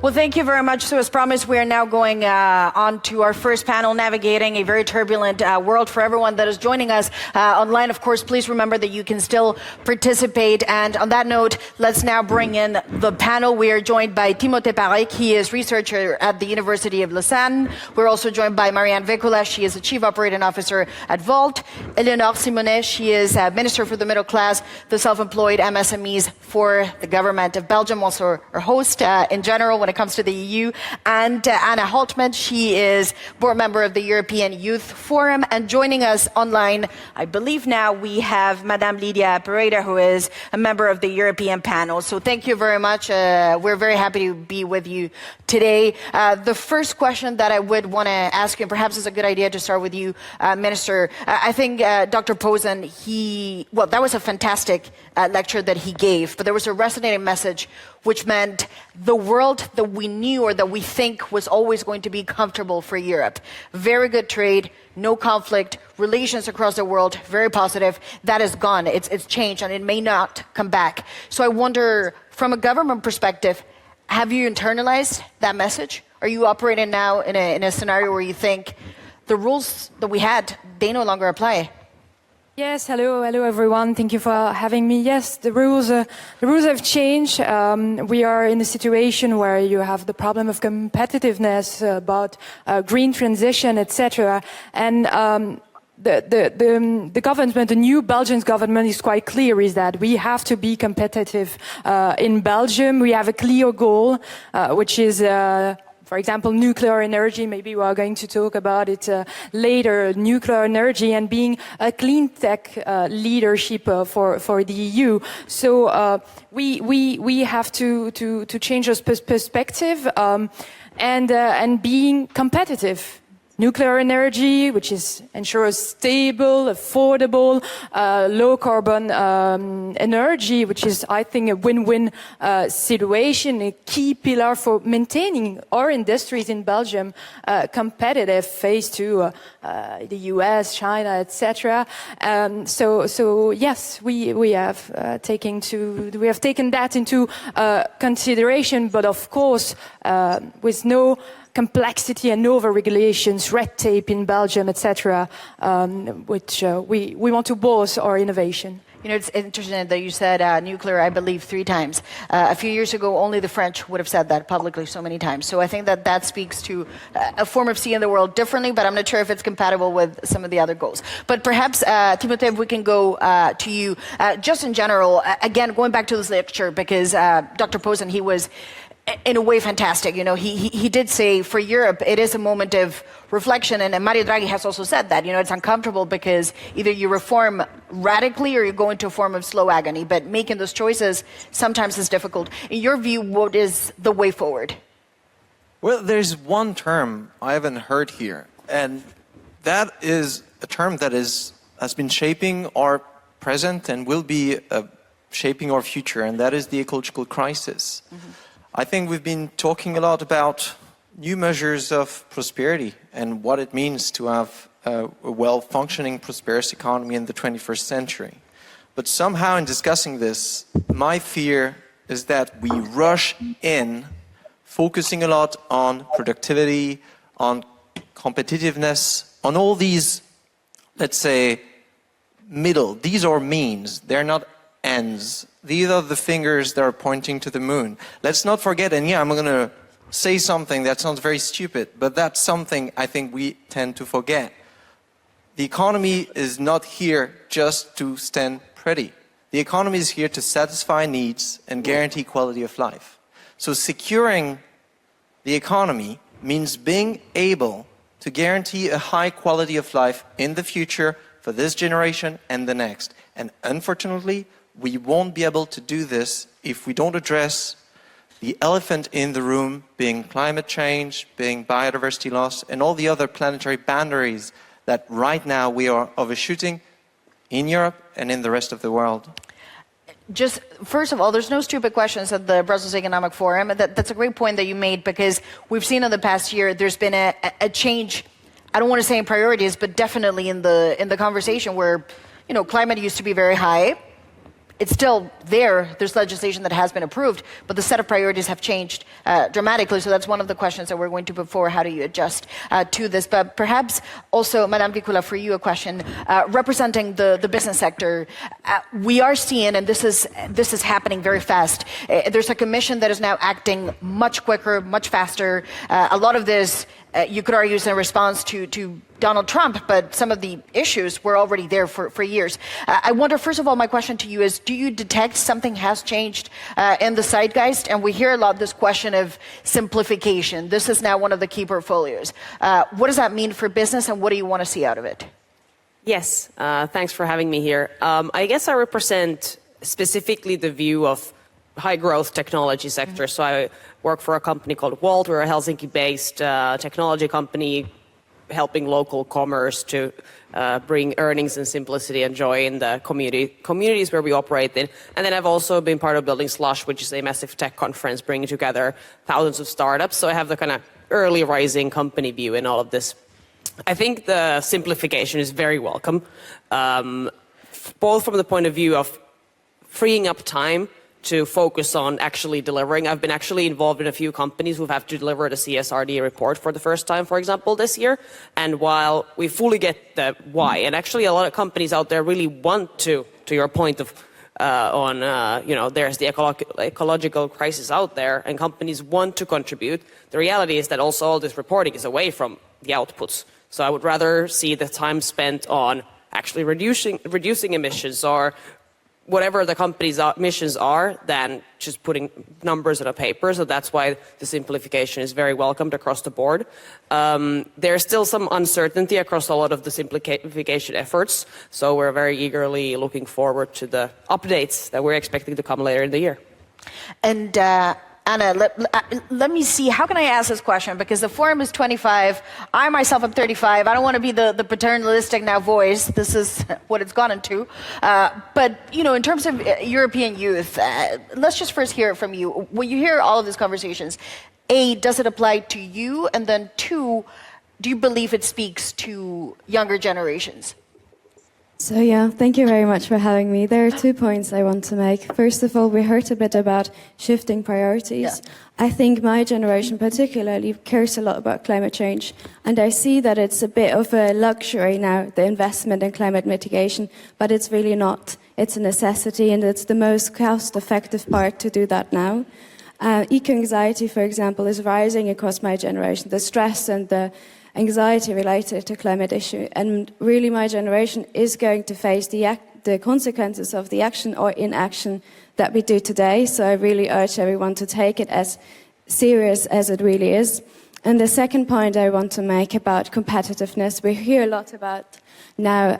Well, thank you very much. So as promised, we are now going on to our first panel, navigating a very turbulent world. For everyone that is joining us online, of course, please remember that you can still participate. And on that note, let's now bring in the panel. We are joined by Timothée Parek. He is researcher at the University of Lausanne. We're also joined by Marianne Vécola. She is the Chief Operating Officer at Volt. Eleonore Simonet. She is Minister for the Middle Class, the Self-Employed, MSMEs for the Government of Belgium, also our host in general when it comes to the EU. And Anna Holtman, she is board member of the European Youth Forum. And joining us online, I believe now we have Madame Lydia Pereira, who is a member of the European panel. So thank you very much. We're very happy to be with you today. The first question that I would want to ask you, and perhaps it's a good idea to start with you, Minister. I think Dr. Posen, that was a fantastic lecture that he gave, but there was a resonating message which meant the world that we knew or that we think was always going to be comfortable for Europe. Very good trade, no conflict, relations across the world, very positive. That is gone. It's changed and it may not come back. So I wonder, from a government perspective, have you internalized that message? Are you operating now in a scenario where you think the rules that we had, they no longer apply? Yes, hello everyone. Thank you for having me. Yes, the rules have changed. We are in a situation where you have the problem of competitiveness, about green transition, etc. And the government, the new Belgian government, is quite clear: is that we have to be competitive in Belgium. We have a clear goal, which is. For example, nuclear energy, maybe we are going to talk about it later, nuclear energy and being a clean tech leadership for the EU. So we have to change our perspective and being competitive. Nuclear energy, which ensures stable, affordable, low-carbon energy, which is, I think, a win-win situation, a key pillar for maintaining our industries in Belgium competitive, face to the US, China, etc. So yes, we have taken that into consideration, but of course, with no complexity and over-regulations, red tape in Belgium, etc., which we want to boast our innovation. You know, it's interesting that you said nuclear, I believe, 3 times. A few years ago, only the French would have said that publicly so many times. So I think that speaks to a form of seeing the world differently, but I'm not sure if it's compatible with some of the other goals. But perhaps, Timothée, if we can go to you. Just in general, again, going back to this lecture, because Dr. Posen, he was in a way fantastic. You know, he did say for Europe it is a moment of reflection, and Mario Draghi has also said that, you know, it's uncomfortable because either you reform radically or you go into a form of slow agony, but making those choices sometimes is difficult. In your view, what is the way forward? Well, there's one term I haven't heard here, and that is a term that has been shaping our present and will be shaping our future, and that is the ecological crisis. Mm-hmm. I think we've been talking a lot about new measures of prosperity and what it means to have a well-functioning, prosperous economy in the 21st century. But somehow in discussing this, my fear is that we rush in, focusing a lot on productivity, on competitiveness, on all these, let's say, these are means, they're not ends. These are the fingers that are pointing to the moon. Let's not forget, and yeah, I'm going to say something that sounds very stupid, but that's something I think we tend to forget. The economy is not here just to stand pretty. The economy is here to satisfy needs and guarantee quality of life. So securing the economy means being able to guarantee a high quality of life in the future for this generation and the next. And unfortunately, we won't be able to do this if we don't address the elephant in the room, being climate change, being biodiversity loss, and all the other planetary boundaries that right now we are overshooting in Europe and in the rest of the world. Just, first of all, there's no stupid questions at the Brussels Economic Forum. That's a great point that you made, because we've seen in the past year there's been a change, I don't want to say in priorities, but definitely in the conversation where, you know, climate used to be very high. it's still there. There's legislation that has been approved, but the set of priorities have changed dramatically. So that's one of the questions that we're going to put forward. How do you adjust to this? But perhaps also, Madame Vikula, for you a question. Representing the business sector, we are seeing, and this is happening very fast, there's a commission that is now acting much quicker, much faster. A lot of this, you could argue, is in response to Donald Trump, but some of the issues were already there for years. I wonder, first of all, my question to you is, do you detect something has changed in the zeitgeist? And we hear a lot this question of simplification. This is now one of the key portfolios. What does that mean for business, and what do you want to see out of it? Yes, thanks for having me here. I guess I represent specifically the view of high growth technology sector. So I work for a company called Walt. We're a Helsinki-based technology company helping local commerce to bring earnings and simplicity and joy in the communities where we operate in. And then I've also been part of building Slush, which is a massive tech conference bringing together thousands of startups. So I have the kind of early rising company view in all of this. I think the simplification is very welcome, both from the point of view of freeing up time to focus on actually delivering. I've been actually involved in a few companies who have to deliver the CSRD report for the first time, for example, this year. And while we fully get the why, and actually a lot of companies out there really want to your point of there's the ecological crisis out there, and companies want to contribute. The reality is that also all this reporting is away from the outputs. So I would rather see the time spent on actually reducing emissions or whatever the company's missions are than just putting numbers on a paper. So that's why the simplification is very welcomed across the board. There's still some uncertainty across a lot of the simplification efforts. So we're very eagerly looking forward to the updates that we're expecting to come later in the year. And Anna, let me see, how can I ask this question? Because the forum is 25, I myself am 35, I don't want to be the paternalistic now voice, this is what it's gone into. But, in terms of European youth, let's just first hear it from you. When you hear all of these conversations, A, does it apply to you? And then two, do you believe it speaks to younger generations? So yeah, thank you very much for having me. There are 2 points I want to make. First of all, we heard a bit about shifting priorities. Yeah. I think my generation particularly cares a lot about climate change. And I see that it's a bit of a luxury now, the investment in climate mitigation, but it's really not. It's a necessity, and it's the most cost-effective part to do that now. Eco-anxiety, for example, is rising across my generation. The stress and the anxiety related to climate issue, and really my generation is going to face the consequences of the action or inaction that we do today. So I really urge everyone to take it as serious as it really is. And the second point I want to make about competitiveness, we hear a lot about now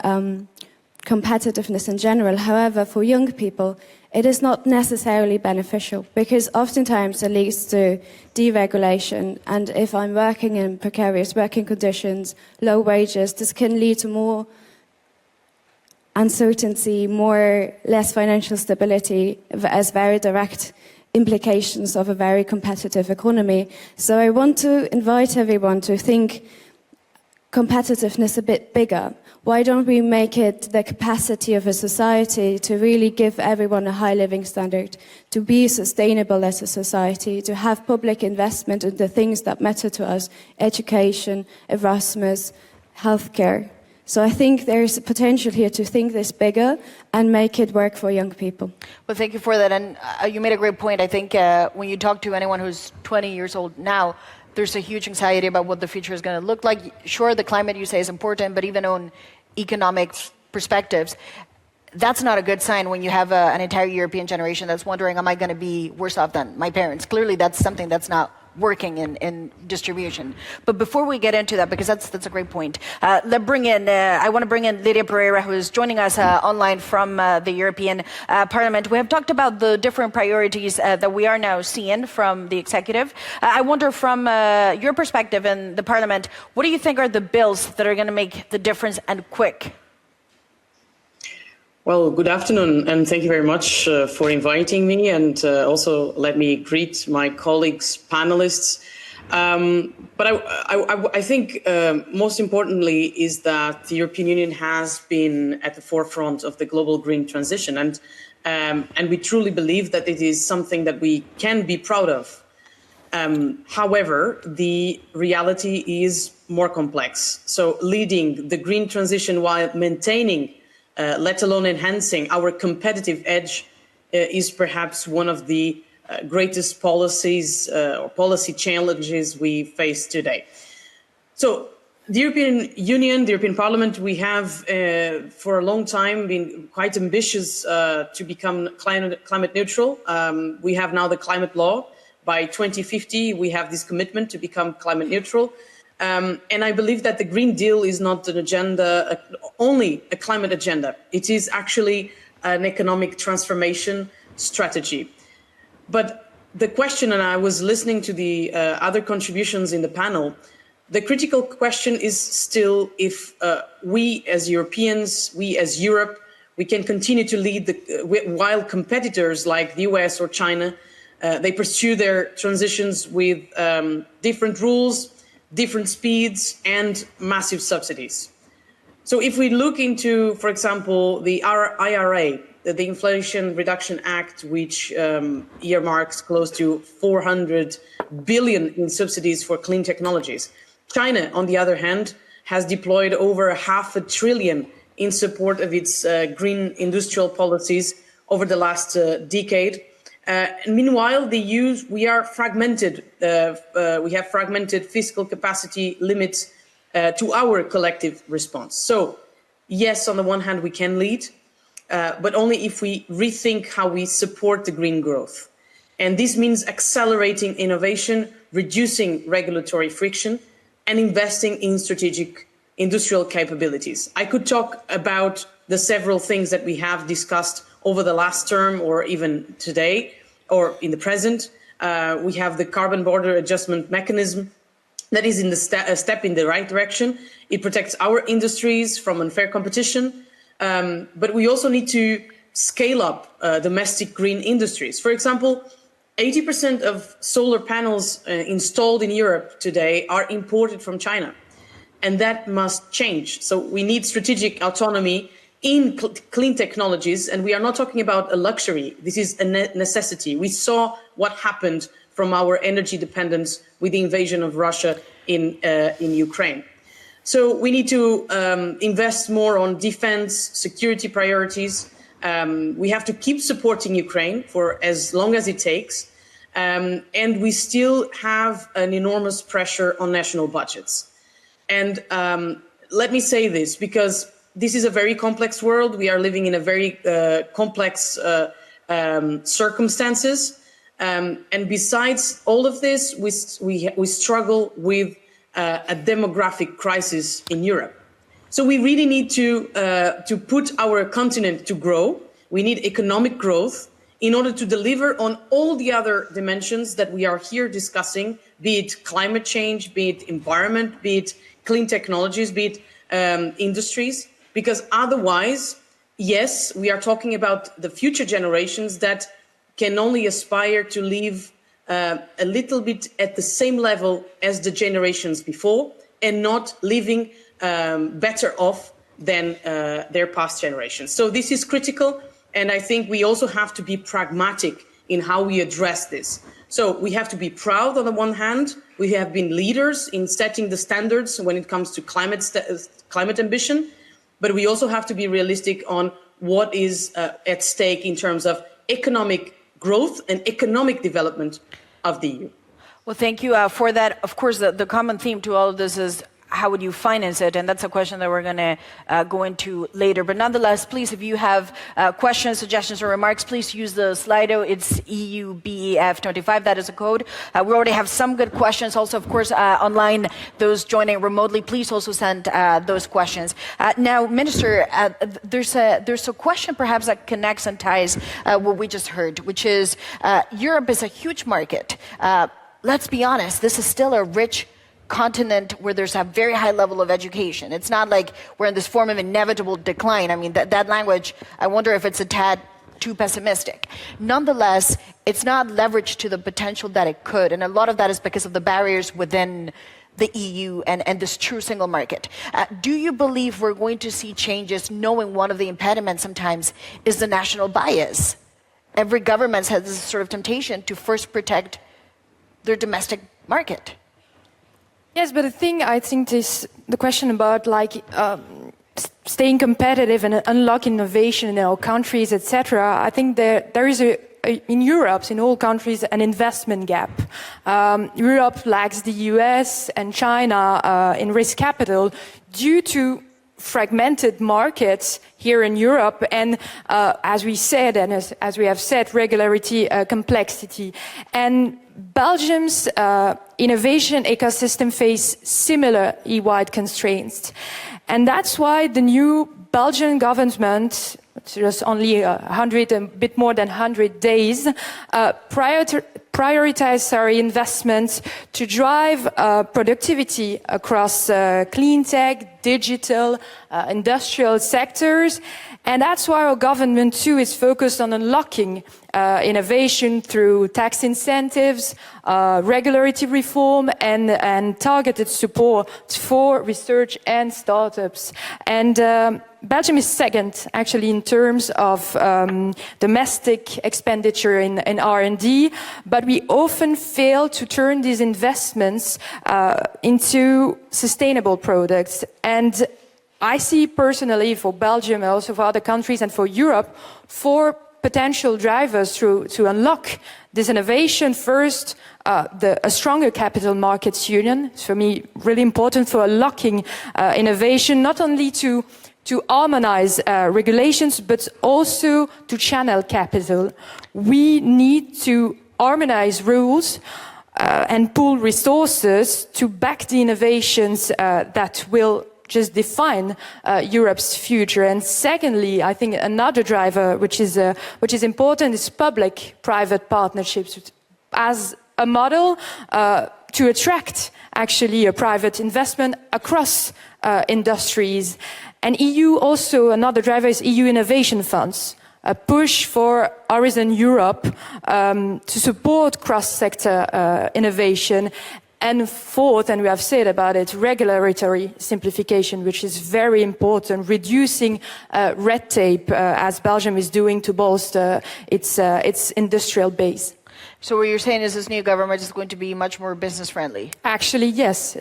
competitiveness in general. However, for young people, it is not necessarily beneficial because oftentimes it leads to deregulation. And if I'm working in precarious working conditions, low wages, this can lead to more uncertainty, less financial stability as very direct implications of a very competitive economy. So I want to invite everyone to think competitiveness a bit bigger. Why don't we make it the capacity of a society to really give everyone a high living standard, to be sustainable as a society, to have public investment in the things that matter to us, education, Erasmus, healthcare. So I think there's a potential here to think this bigger and make it work for young people. Well, thank you for that. And you made a great point. I think when you talk to anyone who's 20 years old now, there's a huge anxiety about what the future is going to look like. Sure, the climate, you say, is important, but even on economic perspectives, that's not a good sign when you have an entire European generation that's wondering, am I going to be worse off than my parents? Clearly, that's something that's not working in distribution. But before we get into that, because that's a great point, I want to bring in Lydia Pereira, who is joining us online from the European Parliament. We have talked about the different priorities that we are now seeing from the executive. I wonder, from your perspective in the Parliament, what do you think are the bills that are going to make the difference, and quick? Well, good afternoon, and thank you very much for inviting me, and also let me greet my colleagues, panelists. But I think most importantly is that the European Union has been at the forefront of the global green transition, and And we truly believe that it is something that we can be proud of. However, the reality is more complex. So leading the green transition while maintaining, let alone enhancing our competitive edge is perhaps one of the greatest policies or policy challenges we face today. So the European Union, the European Parliament, we have for a long time been quite ambitious to become climate neutral. We have now the climate law. By 2050, we have this commitment to become climate neutral. And I believe that the Green Deal is not an agenda, only a climate agenda. It is actually an economic transformation strategy. But the question, and I was listening to the other contributions in the panel, the critical question is still if we as Europeans, we as Europe, we can continue to lead while competitors like the US or China, they pursue their transitions with different rules, different speeds, and massive subsidies. So if we look into, for example, the IRA, the Inflation Reduction Act, which earmarks close to 400 billion in subsidies for clean technologies. China, on the other hand, has deployed over $500 billion in support of its green industrial policies over the last decade. Meanwhile, the EU, we are fragmented. We have fragmented fiscal capacity limits to our collective response. So, yes, on the one hand, we can lead, but only if we rethink how we support the green growth. And this means accelerating innovation, reducing regulatory friction, and investing in strategic industrial capabilities. I could talk about the several things that we have discussed over the last term or even today or in the present. We have the carbon border adjustment mechanism that is in a step in the right direction. It protects our industries from unfair competition, but we also need to scale up domestic green industries. For example, 80% of solar panels installed in Europe today are imported from China, and that must change. So we need strategic autonomy in clean technologies, and we are not talking about a luxury. This is a necessity. We saw what happened from our energy dependence with the invasion of Russia in Ukraine. So we need to invest more on defense, security priorities. We have to keep supporting Ukraine for as long as it takes. And we still have an enormous pressure on national budgets. And let me say this, because this is a very complex world. We are living in a very complex circumstances. And besides all of this, we struggle with a demographic crisis in Europe. So we really need to put our continent to grow. We need economic growth in order to deliver on all the other dimensions that we are here discussing, be it climate change, be it environment, be it clean technologies, be it industries. Because otherwise, yes, we are talking about the future generations that can only aspire to live a little bit at the same level as the generations before and not living better off than their past generations. So this is critical. And I think we also have to be pragmatic in how we address this. So we have to be proud on the one hand. We have been leaders in setting the standards when it comes to climate ambition. But we also have to be realistic on what is at stake in terms of economic growth and economic development of the EU. Well, thank you for that. Of course, the common theme to all of this is how would you finance it? And that's a question that we're going to go into later. But nonetheless, please, if you have questions, suggestions, or remarks, please use the Slido. It's EUBEF25. That is a code. We already have some good questions. Also, of course, online, those joining remotely, please also send those questions. Now, Minister, there's a question perhaps that connects and ties what we just heard, which is Europe is a huge market. Let's be honest, this is still a rich continent where there's a very high level of education. It's not like we're in this form of inevitable decline. I mean, that language, I wonder if it's a tad too pessimistic. Nonetheless, it's not leveraged to the potential that it could. And a lot of that is because of the barriers within the EU and this true single market. Do you believe we're going to see changes, knowing one of the impediments sometimes is the national bias? Every government has this sort of temptation to first protect their domestic market. Yes, but I think the question about staying competitive and unlock innovation in our countries, etc. I think there is in Europe, in all countries, an investment gap. Europe lacks the US and China in risk capital due to fragmented markets here in Europe and, as we said, and as we have said, regularity, complexity. And Belgium's innovation ecosystem face similar EU-wide constraints. And that's why the new Belgian government, just only a bit more than 100 days, prioritize investments to drive productivity across clean tech, digital, industrial sectors. And that's why our government too is focused on unlocking innovation through tax incentives, regulatory reform, and targeted support for research and startups. And Belgium is second, actually, in terms of domestic expenditure in R&D, but we often fail to turn these investments into sustainable products. And I see personally for Belgium and also for other countries and for Europe, 4 potential drivers to unlock this innovation. First, a stronger capital markets union. It's for me really important for unlocking innovation, not only to harmonize regulations, but also to channel capital. We need to harmonize rules and pool resources to back the innovations that will just define Europe's future. And secondly, I think another driver which is important is public-private partnerships as a model to attract actually a private investment across industries. And EU also, another driver is EU innovation funds, a push for Horizon Europe to support cross-sector innovation. And fourth, and we have said about it, regulatory simplification, which is very important, reducing red tape, as Belgium is doing to bolster its industrial base. So what you're saying is this new government is going to be much more business friendly? Actually, yes.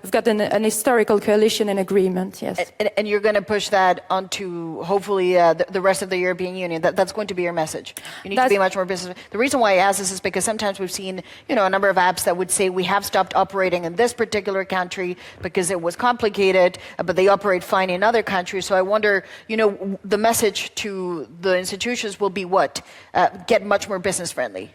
We've got an historical coalition and agreement, yes. And you're going to push that onto, hopefully, the rest of the European Union. That's going to be your message. You need to be much more business. The reason why I ask this is because sometimes we've seen, a number of apps that would say we have stopped operating in this particular country because it was complicated, but they operate fine in other countries. So I wonder, the message to the institutions will be what? Get much more business friendly.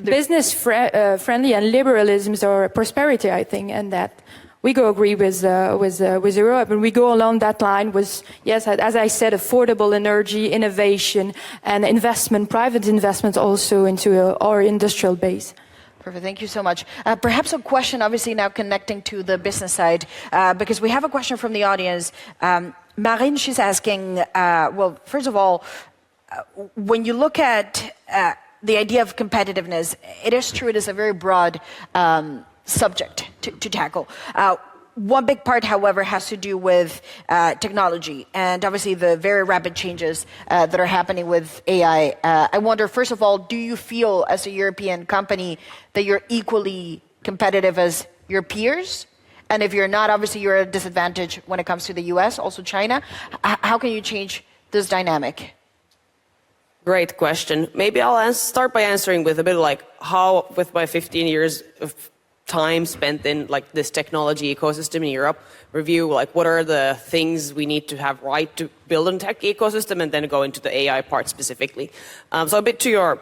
Business friendly and liberalism or prosperity, I think, and that we go agree with Europe, and we go along that line with, yes, as I said, affordable energy, innovation, and investment, private investment also into our industrial base. Perfect. Thank you so much. Perhaps a question, obviously now connecting to the business side, because we have a question from the audience. Marine, she's asking, well, first of all, when you look at the idea of competitiveness, it is true it is a very broad subject to tackle. One big part, however, has to do with technology and obviously the very rapid changes that are happening with AI. I wonder, first of all, do you feel as a European company that you're equally competitive as your peers? And if you're not, obviously you're at a disadvantage when it comes to the US, also China. How can you change this dynamic? Great question. Maybe I'll start by answering with a bit like how, with my 15 years of time spent in this technology ecosystem in Europe, review what are the things we need to have right to build a tech ecosystem, and then go into the AI part specifically. So a bit to your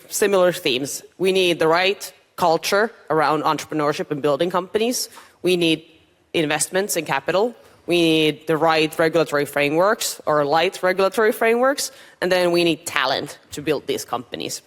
similar themes. We need the right culture around entrepreneurship and building companies. We need investments and capital. We need the right regulatory frameworks or light regulatory frameworks, and then we need talent to build these companies.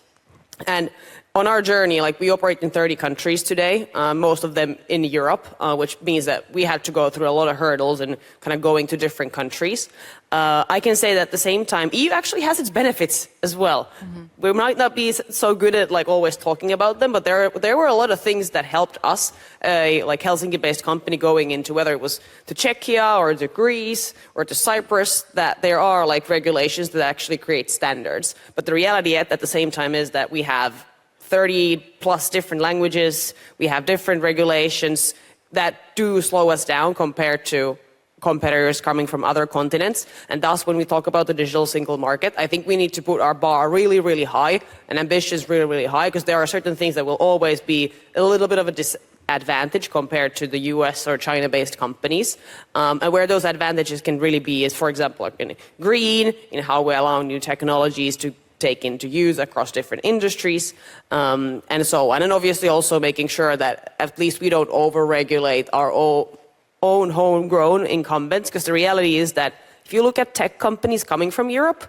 And on our journey, like we operate in 30 countries today, most of them in Europe, which means that we had to go through a lot of hurdles and kind of going to different countries. I can say that at the same time, EU actually has its benefits as well. Mm-hmm. We might not be so good at like always talking about them, but there were a lot of things that helped us, like Helsinki-based company going into whether it was to Czechia or to Greece or to Cyprus, that there are like regulations that actually create standards. But the reality at the same time is that we have 30 plus different languages, we have different regulations that do slow us down compared to competitors coming from other continents. And thus, when we talk about the digital single market, I think we need to put our bar really, really high and ambitions really, really high, because there are certain things that will always be a little bit of a disadvantage compared to the US or China-based companies. And where those advantages can really be is, for example, like in green, in how we allow new technologies to take into use across different industries, and so on. And obviously also making sure that at least we don't over-regulate our own homegrown incumbents, because the reality is that if you look at tech companies coming from Europe,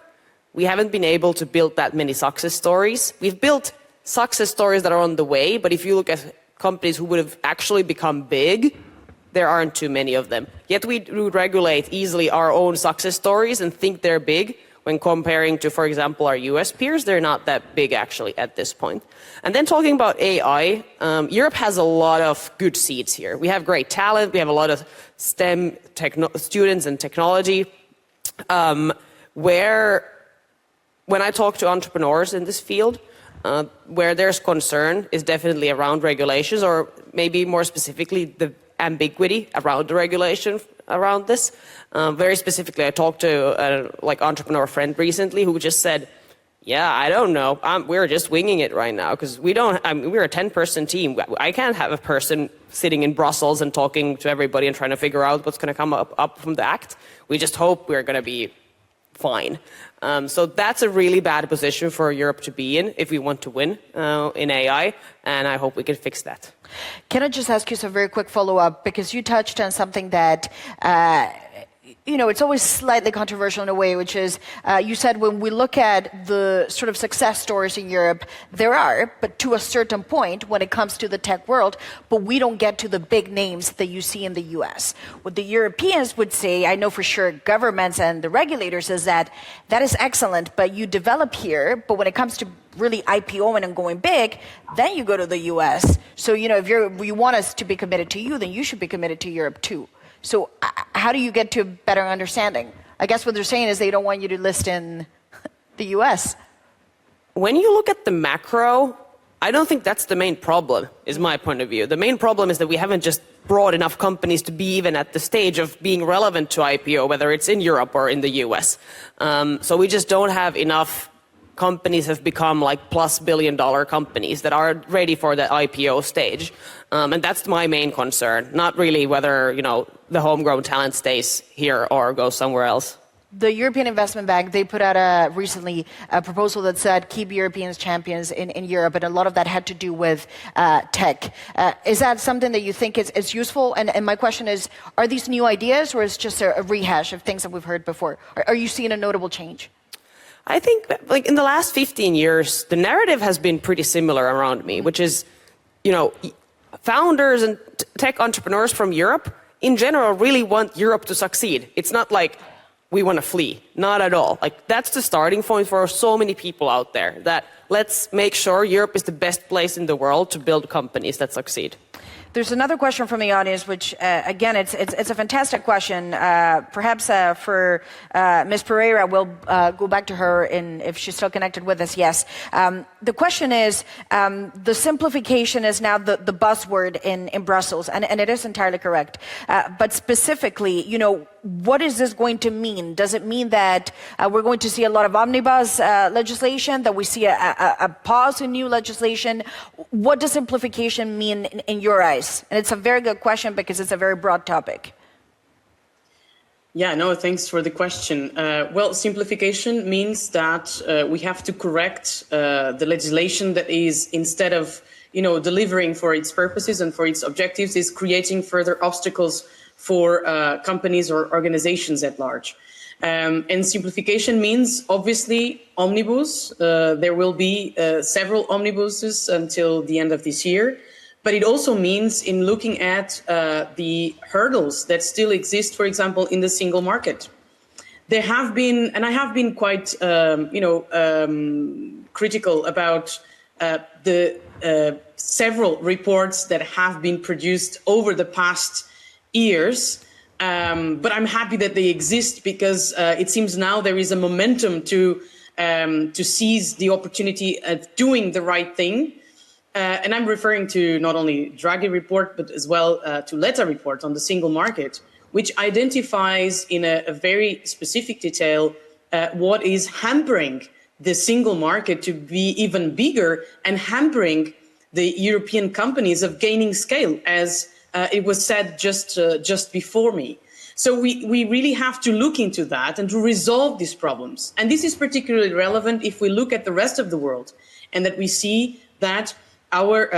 we haven't been able to build that many success stories. We've built success stories that are on the way, but if you look at companies who would have actually become big, there aren't too many of them. Yet we would regulate easily our own success stories and think they're big. When comparing to, for example, our US peers, they're not that big actually at this point. And then talking about AI, Europe has a lot of good seeds here. We have great talent, we have a lot of STEM students and technology, where when I talk to entrepreneurs in this field, where there's concern is definitely around regulations, or maybe more specifically the ambiguity around the regulation around this. Very specifically, I talked to an entrepreneur friend recently who just said, yeah, I don't know. We're just winging it right now because we're a 10-person team. I can't have a person sitting in Brussels and talking to everybody and trying to figure out what's going to come up from the act. We just hope we're going to be fine. So that's a really bad position for Europe to be in if we want to win in AI, and I hope we can fix that. Can I just ask you some very quick follow-up? Because you touched on something that, it's always slightly controversial in a way, which is you said when we look at the sort of success stories in Europe, there are, but to a certain point when it comes to the tech world, but we don't get to the big names that you see in the US. What the Europeans would say, I know for sure governments and the regulators, is that is excellent, but you develop here, but when it comes to really IPOing and going big, then you go to the US. So, if you want us to be committed to you, then you should be committed to Europe too. So how do you get to a better understanding? I guess what they're saying is they don't want you to list in the US. When you look at the macro, I don't think that's the main problem, is my point of view. The main problem is that we haven't just brought enough companies to be even at the stage of being relevant to IPO, whether it's in Europe or in the US. So we just don't have enough companies have become like plus billion-dollar companies that are ready for the IPO stage. And that's my main concern, not really whether, the homegrown talent stays here or goes somewhere else. The European Investment Bank, they put out recently a proposal that said keep Europeans champions in Europe, and a lot of that had to do with tech. Is that something that you think is useful? And my question is, are these new ideas, or is it just a rehash of things that we've heard before? Are you seeing a notable change? I think, in the last 15 years, the narrative has been pretty similar around me, which is, founders and tech entrepreneurs from Europe, in general, really want Europe to succeed. It's not like we want to flee. Not at all. That's the starting point for so many people out there, that let's make sure Europe is the best place in the world to build companies that succeed. There's another question from the audience, which, again, it's a fantastic question. Perhaps for Ms. Pereira, we'll go back to her if she's still connected with us. Yes. The question is, the simplification is now the buzzword in Brussels, and it is entirely correct. But specifically, what is this going to mean? Does it mean that we're going to see a lot of omnibus legislation, that we see a pause in new legislation? What does simplification mean in your eyes? And it's a very good question because it's a very broad topic. Yeah, no, thanks for the question. Well, simplification means that we have to correct the legislation that is, instead of delivering for its purposes and for its objectives, is creating further obstacles for companies or organizations at large. And simplification means, obviously, omnibus. There will be several omnibuses until the end of this year. But it also means in looking at the hurdles that still exist, for example, in the single market. There have been, and I have been quite, critical about the several reports that have been produced over the past years. But I'm happy that they exist because it seems now there is a momentum to seize the opportunity of doing the right thing. And I'm referring to not only Draghi report, but as well to Letta report on the single market, which identifies in a very specific detail what is hampering the single market to be even bigger and hampering the European companies of gaining scale, as it was said just before me. So we really have to look into that and to resolve these problems. And this is particularly relevant if we look at the rest of the world and that we see that our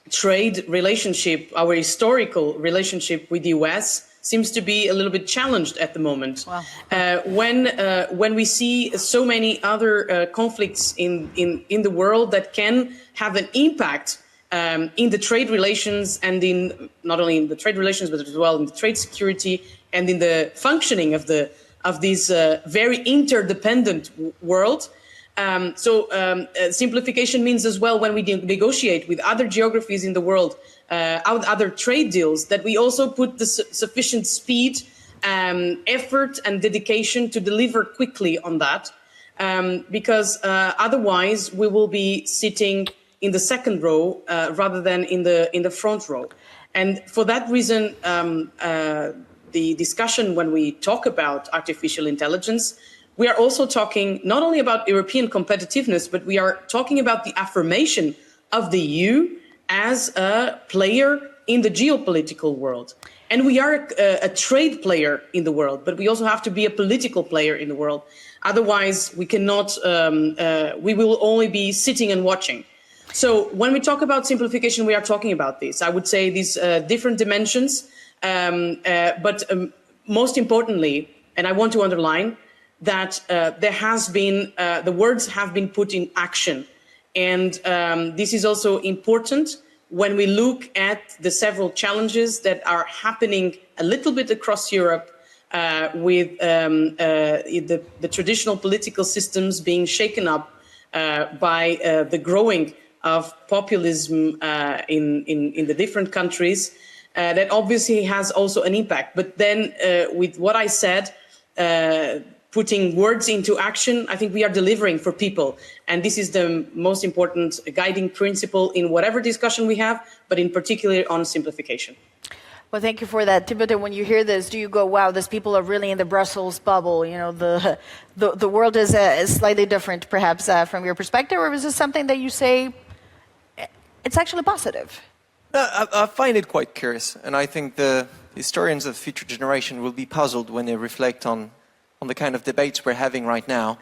trade relationship, our historical relationship with the US seems to be a little bit challenged at the moment. Wow. When we see so many other conflicts in the world that can have an impact in the trade relations and in not only in the trade relations, but as well in the trade security and in the functioning of this very interdependent world. Simplification means as well when we negotiate with other geographies in the world, other trade deals, that we also put the sufficient speed, effort and dedication to deliver quickly on that, because otherwise we will be sitting in the second row rather than in the front row. And for that reason, the discussion when we talk about artificial intelligence, we are also talking not only about European competitiveness, but we are talking about the affirmation of the EU as a player in the geopolitical world. And we are a trade player in the world, but we also have to be a political player in the world. Otherwise, we cannot, we will only be sitting and watching. So when we talk about simplification, we are talking about this. I would say these different dimensions, but most importantly, and I want to underline, that there has been, the words have been put in action. And this is also important when we look at the several challenges that are happening a little bit across Europe with the traditional political systems being shaken up by the growing of populism in the different countries. That obviously has also an impact. But then with what I said, putting words into action, I think we are delivering for people. And this is the most important guiding principle in whatever discussion we have, but in particular on simplification. Well, thank you for that. Timothy, when you hear this, do you go, wow, these people are really in the Brussels bubble? You know, the world is slightly different, perhaps, from your perspective, or is this something that you say, it's actually positive? I find it quite curious, and I think the historians of the future generation will be puzzled when they reflect on the kind of debates we're having right now.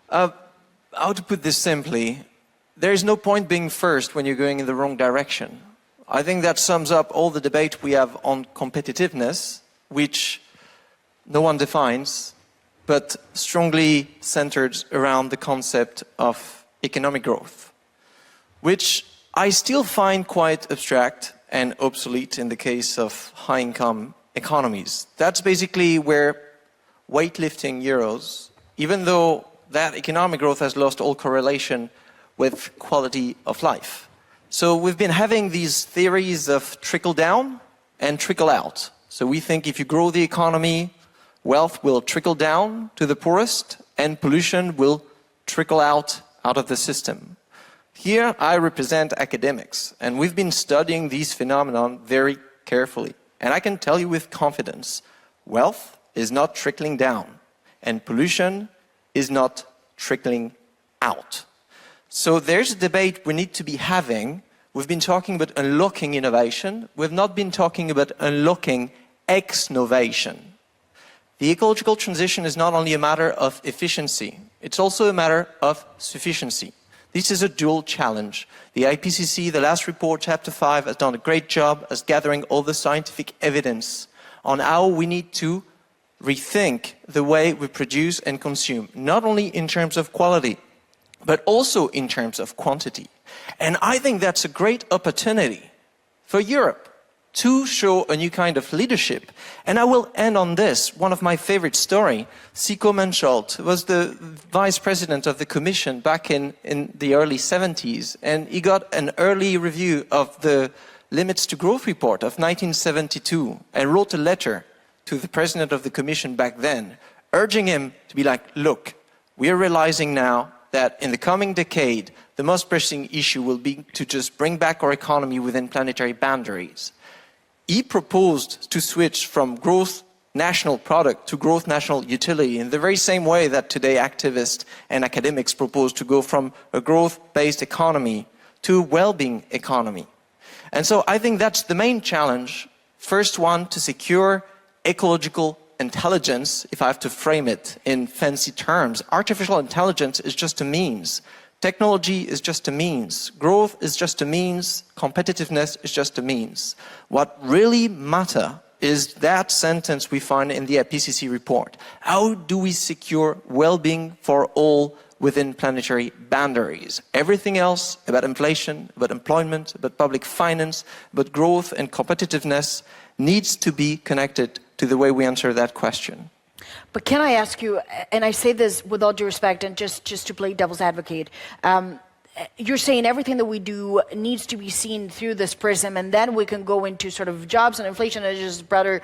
How to put this simply, there is no point being first when you're going in the wrong direction. I think that sums up all the debate we have on competitiveness, which no one defines, but strongly centered around the concept of economic growth, which I still find quite abstract and obsolete in the case of high-income economies. That's basically where weightlifting euros, even though that economic growth has lost all correlation with quality of life. So we've been having these theories of trickle down and trickle out. So we think if you grow the economy, wealth will trickle down to the poorest and pollution will trickle out of the system. Here I represent academics, and we've been studying these phenomena very carefully. And I can tell you with confidence, wealth is not trickling down, and pollution is not trickling out. So there's a debate we need to be having. We've been talking about unlocking innovation. We've not been talking about unlocking exnovation. The ecological transition is not only a matter of efficiency, it's also a matter of sufficiency. This is a dual challenge. The IPCC, the last report, Chapter 5, has done a great job as gathering all the scientific evidence on how we need to rethink the way we produce and consume, not only in terms of quality, but also in terms of quantity. And I think that's a great opportunity for Europe to show a new kind of leadership. And I will end on this. One of my favorite stories, Siko Mansholt was the vice president of the Commission back in the early 70s, and he got an early review of the Limits to Growth report of 1972 and wrote a letter to the president of the Commission back then, urging him to be like, look, we are realizing now that in the coming decade, the most pressing issue will be to just bring back our economy within planetary boundaries. He proposed to switch from growth national product to growth national utility in the very same way that today activists and academics propose to go from a growth-based economy to a well-being economy. And so I think that's the main challenge. First one, to secure ecological intelligence, if I have to frame it in fancy terms. Artificial intelligence is just a means. Technology is just a means. Growth is just a means. Competitiveness is just a means. What really matters is that sentence we find in the IPCC report. How do we secure well-being for all within planetary boundaries? Everything else about inflation, about employment, about public finance, about growth and competitiveness needs to be connected to the way we answer that question. But can I ask you, and I say this with all due respect and just to play devil's advocate, you're saying everything that we do needs to be seen through this prism, and then we can go into sort of jobs and inflation as just a broader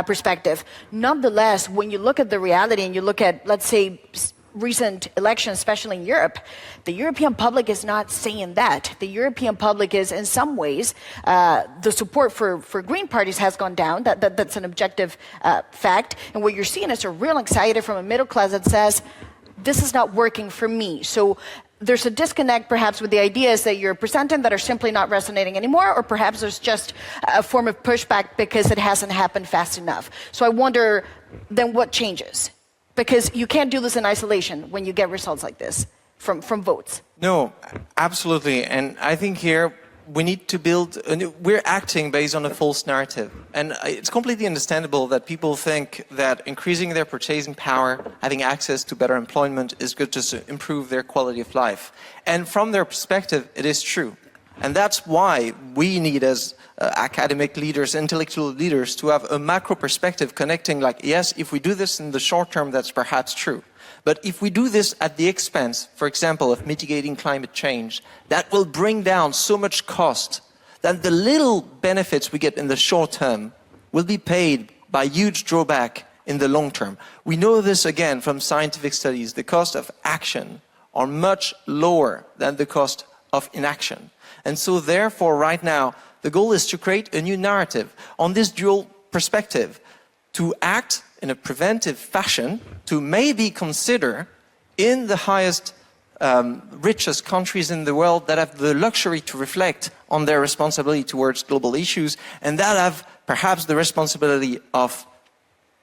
perspective. Nonetheless, when you look at the reality and you look at, let's say, recent elections, especially in Europe, the European public is not saying that. The European public is, in some ways, the support for green parties has gone down. That's an objective fact. And what you're seeing is a real anxiety from a middle class that says, this is not working for me. So there's a disconnect perhaps with the ideas that you're presenting that are simply not resonating anymore, or perhaps there's just a form of pushback because it hasn't happened fast enough. So I wonder, then what changes? Because you can't do this in isolation when you get results like this from votes. No, absolutely. And I think here we need to build, we're acting based on a false narrative. And it's completely understandable that people think that increasing their purchasing power, having access to better employment is good just to improve their quality of life. And from their perspective, it is true. And that's why we need, as academic leaders, intellectual leaders, to have a macro perspective connecting like, yes, if we do this in the short term, that's perhaps true. But if we do this at the expense, for example, of mitigating climate change, that will bring down so much cost that the little benefits we get in the short term will be paid by huge drawback in the long term. We know this again from scientific studies. The cost of action are much lower than the cost of inaction. And so therefore, right now, the goal is to create a new narrative on this dual perspective, to act in a preventive fashion, to maybe consider in the highest, richest countries in the world that have the luxury to reflect on their responsibility towards global issues, and that have perhaps the responsibility of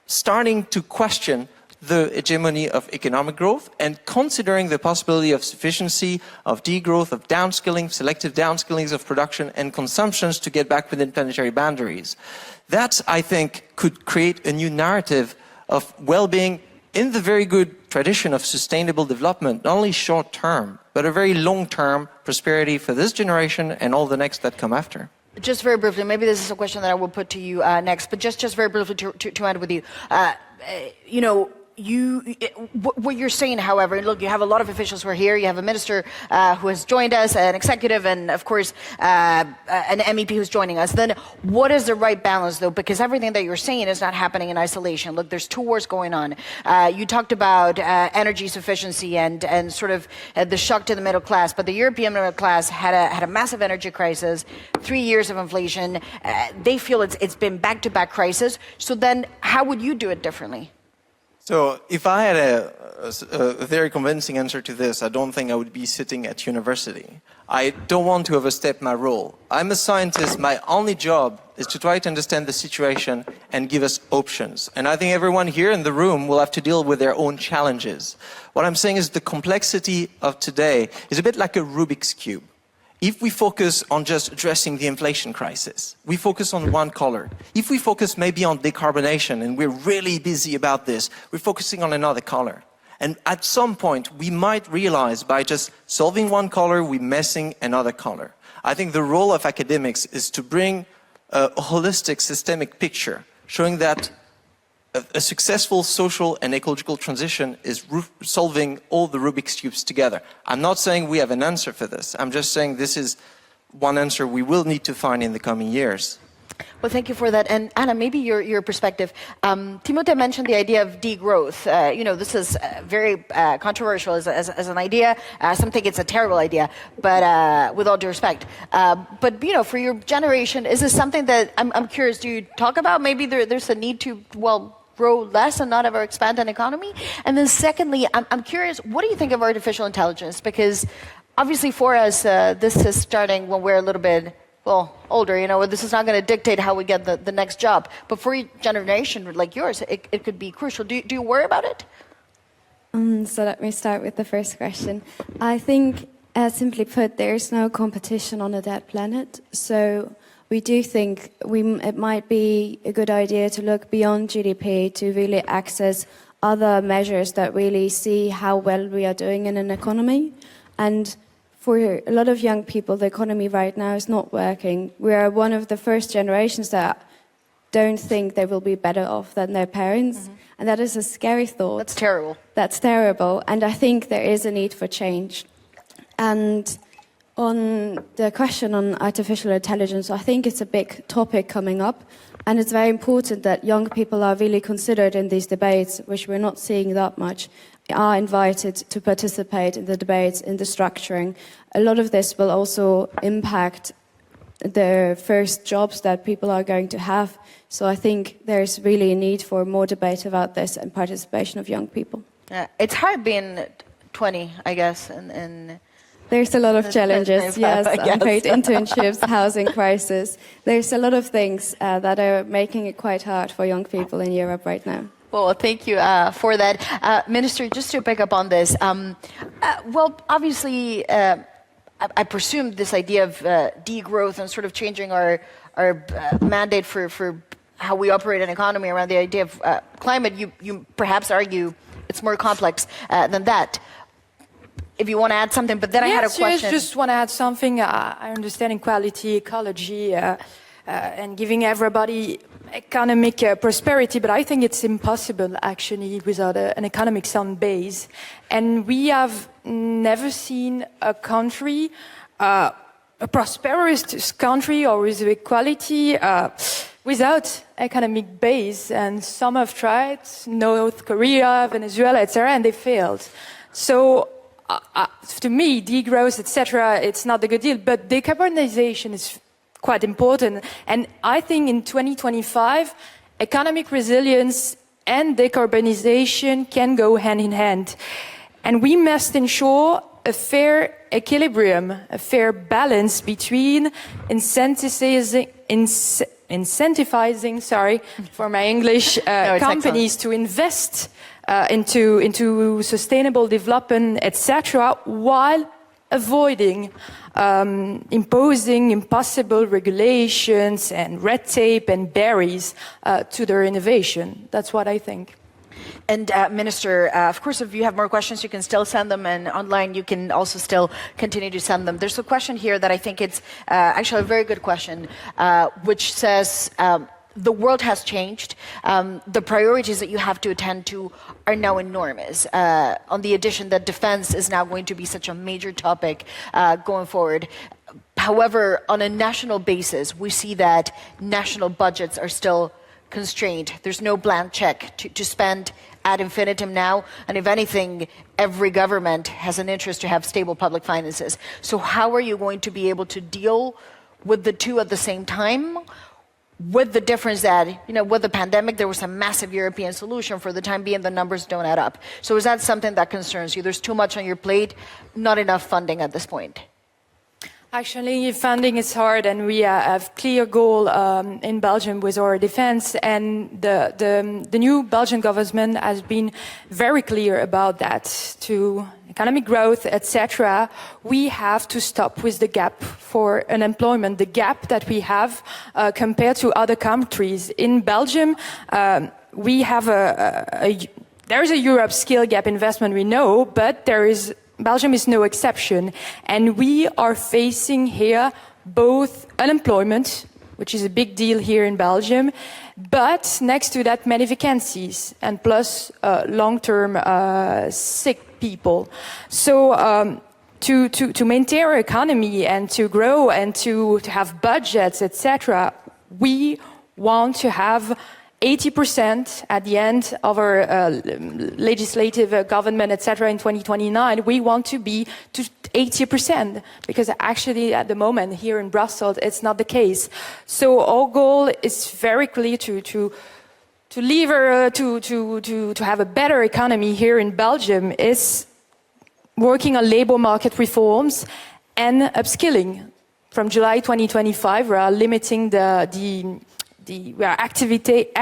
starting to question the hegemony of economic growth and considering the possibility of sufficiency, of degrowth, of downskilling, selective downskillings of production and consumptions to get back within planetary boundaries. That, I think, could create a new narrative of well-being in the very good tradition of sustainable development, not only short-term, but a very long-term prosperity for this generation and all the next that come after. Just very briefly, maybe this is a question that I will put to you next, but just very briefly to end with you. What you're saying, however, look, you have a lot of officials who are here. You have a minister who has joined us, an executive, and of course, an MEP who's joining us. Then what is the right balance, though? Because everything that you're saying is not happening in isolation. Look, there's two wars going on. You talked about energy sufficiency and sort of the shock to the middle class, but the European middle class had a massive energy crisis, 3 years of inflation. They feel it's been back-to-back crisis. So then how would you do it differently? So if I had a very convincing answer to this, I don't think I would be sitting at university. I don't want to overstep my role. I'm a scientist. My only job is to try to understand the situation and give us options. And I think everyone here in the room will have to deal with their own challenges. What I'm saying is the complexity of today is a bit like a Rubik's Cube. if we focus on just addressing the inflation crisis, we focus on one color. If we focus maybe on decarbonation, and we're really busy about this, we're focusing on another color. And at some point, we might realize by just solving one color, we're missing another color. I think the role of academics is to bring a holistic, systemic picture, showing that a successful social and ecological transition is solving all the Rubik's Cubes together. I'm not saying we have an answer for this. I'm just saying this is one answer we will need to find in the coming years. Well, thank you for that. And Anna, maybe your perspective. Timothée mentioned the idea of degrowth. This is very controversial as an idea. Some think it's a terrible idea, but with all due respect. But for your generation, is this something that I'm curious? Do you talk about maybe there's a need to grow less and not ever expand an economy? And then secondly, I'm curious, what do you think of artificial intelligence? Because obviously for us, this is starting when we're a little bit older, this is not going to dictate how we get the next job. But for a generation like yours, it could be crucial. Do you worry about it? So let me start with the first question. I think, simply put, there's no competition on a dead planet. So we do think it might be a good idea to look beyond GDP to really access other measures that really see how well we are doing in an economy. And for a lot of young people, the economy right now is not working. We are one of the first generations that don't think they will be better off than their parents. Mm-hmm. And that is a scary thought. That's terrible. That's terrible. And I think there is a need for change. And on the question on artificial intelligence, I think it's a big topic coming up. And it's very important that young people are really considered in these debates, which we're not seeing that much, are invited to participate in the debates, in the structuring. A lot of this will also impact the first jobs that people are going to have. So I think there's really a need for more debate about this and participation of young people. It's hard being 20, I guess, and there's a lot of challenges, yes, unpaid internships, housing crisis. There's a lot of things that are making it quite hard for young people in Europe right now. Well, thank you for that. Minister, just to pick up on this, obviously, I presume this idea of degrowth and sort of changing our mandate for how we operate an economy around the idea of climate, you perhaps argue it's more complex than that. If you want to add something, but then I had a question. Yes, just want to add something. I understand equality, ecology, and giving everybody economic prosperity, but I think it's impossible actually without an economic sound base. And we have never seen a country, a prosperous country or with equality without economic base. And some have tried, North Korea, Venezuela, etc., and they failed. So to me, degrowth, etc., it's not a good deal, but decarbonization is quite important. And I think in 2025, economic resilience and decarbonization can go hand in hand. And we must ensure a fair equilibrium, a fair balance between incentivizing, for my English, companies to invest into sustainable development, etc., while avoiding imposing impossible regulations and red tape and barriers to their innovation. That's what I think. And Minister, of course, if you have more questions, you can still send them, and online you can also still continue to send them. There's a question here that I think it's actually a very good question, which says, the world has changed. The priorities that you have to attend to are now enormous. On the addition that defense is now going to be such a major topic going forward. However, on a national basis, we see that national budgets are still constrained. There's no blank check to spend ad infinitum now. And if anything, every government has an interest to have stable public finances. So how are you going to be able to deal with the two at the same time? With the difference that, with the pandemic, there was a massive European solution. For the time being, the numbers don't add up. So is that something that concerns you? There's too much on your plate, not enough funding at this point? Actually, funding is hard, and we have clear goal in Belgium with our defense, and the new Belgian government has been very clear about that. To economic growth, etc., we have to stop with the gap for unemployment, the gap that we have compared to other countries. In Belgium, we have there is a Europe skill gap investment, we know, but Belgium is no exception, and we are facing here both unemployment, which is a big deal here in Belgium, but next to that many vacancies, and plus long-term sick people. So to maintain our economy and to grow and to have budgets, etc., we want to have 80% at the end of our legislative government, etc., in 2029, we want to be to 80%, because actually at the moment here in Brussels, it's not the case. So our goal is very clear to have a better economy here in Belgium is working on labor market reforms and upskilling. From July 2025, we are limiting we are activating